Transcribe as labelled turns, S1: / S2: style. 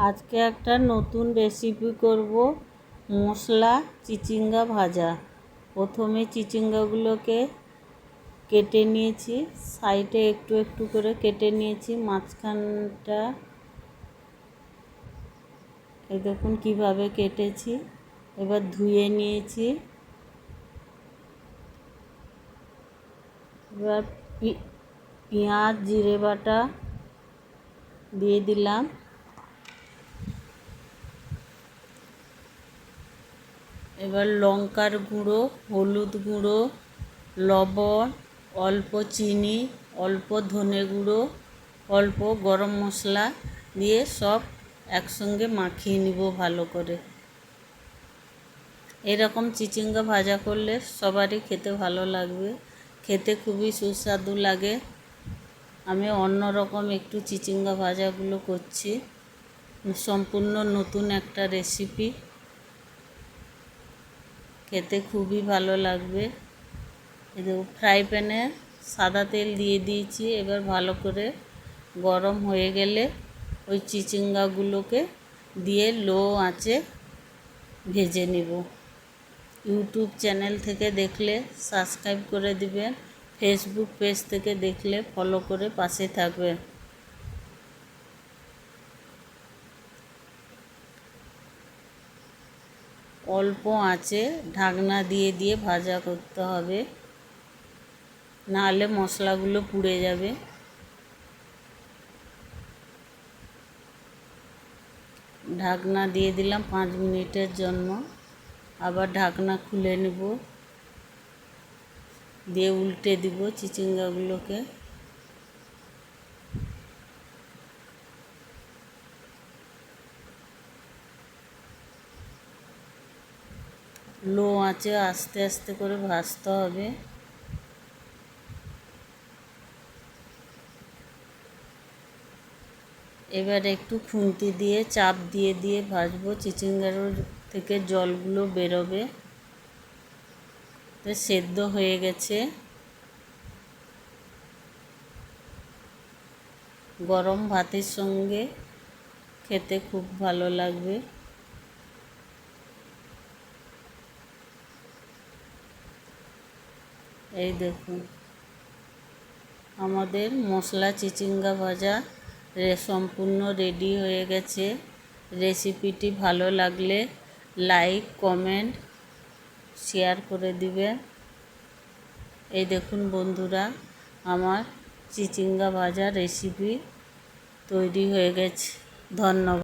S1: আজকে একটা নতুন রেসিপি করব, মশলা চিচিঙ্গা ভাজা। প্রথমে চিচিঙ্গাগুলোকে কেটে নিয়েছি, সাইডে একটু একটু করে কেটে নিয়েছি, মাঝখানটা এই দেখুন কিভাবে কেটেছি। এবার ধুয়ে নিয়েছি। এবার পেঁয়াজ জিরে বাটা দিয়ে দিলাম। এবার লঙ্কার গুঁড়ো, হলুদ গুঁড়ো, লবণ, অল্প চিনি, অল্প ধনে গুঁড়ো, অল্প গরম মশলা দিয়ে সব একসঙ্গে মাখিয়ে নিব ভালো করে। এরকম চিচিঙ্গা ভাজা করলে সবারই খেতে ভালো লাগবে, খেতে খুবই সুস্বাদু লাগে। আমি অন্যরকম একটু চিচিঙ্গা ভাজাগুলো করছি, সম্পূর্ণ নতুন একটা রেসিপি, খেতে খুবই ভালো লাগবে। ফ্রাই প্যানে সাদা তেল দিয়ে দিয়েছি। এবার ভালো করে গরম হয়ে গেলে ওই চিচিঙ্গাগুলোকে দিয়ে লো আঁচে ভেজে নেব। ইউটিউব চ্যানেল থেকে দেখলে সাবস্ক্রাইব করে দিবেন, ফেসবুক পেজ থেকে দেখলে ফলো করে পাশে থাকবেন। অল্প আঁচে ঢাকনা দিয়ে দিয়ে ভাজা করতে হবে, নাহলে মশলাগুলো পুড়ে যাবে। ঢাকনা দিয়ে দিলাম 5 মিনিটের জন্য। আবার ঢাকনা খুলে নেব, দিয়ে উল্টে দিব চিচিঙ্গাগুলোকে। লো আঁচে আস্তে আস্তে করে ভাজতে হবে। এবার একটু খুন্তি দিয়ে চাপ দিয়ে দিয়ে ভাজবো, চিচিঙ্গার থেকে জলগুলো বেরোবে। তো সেদ্ধ হয়ে গেছে। গরম ভাতের সঙ্গে খেতে খুব ভালো লাগবে। এই দেখুন আমাদের মশলা চিচিঙ্গা ভাজা সম্পূর্ণ রেডি হয়ে গেছে। রেসিপিটি ভালো লাগলে লাইক, কমেন্ট, শেয়ার করে দিবেন। এই দেখুন বন্ধুরা, আমার চিচিঙ্গা ভাজা রেসিপি তৈরি হয়ে গেছে। ধন্যবাদ।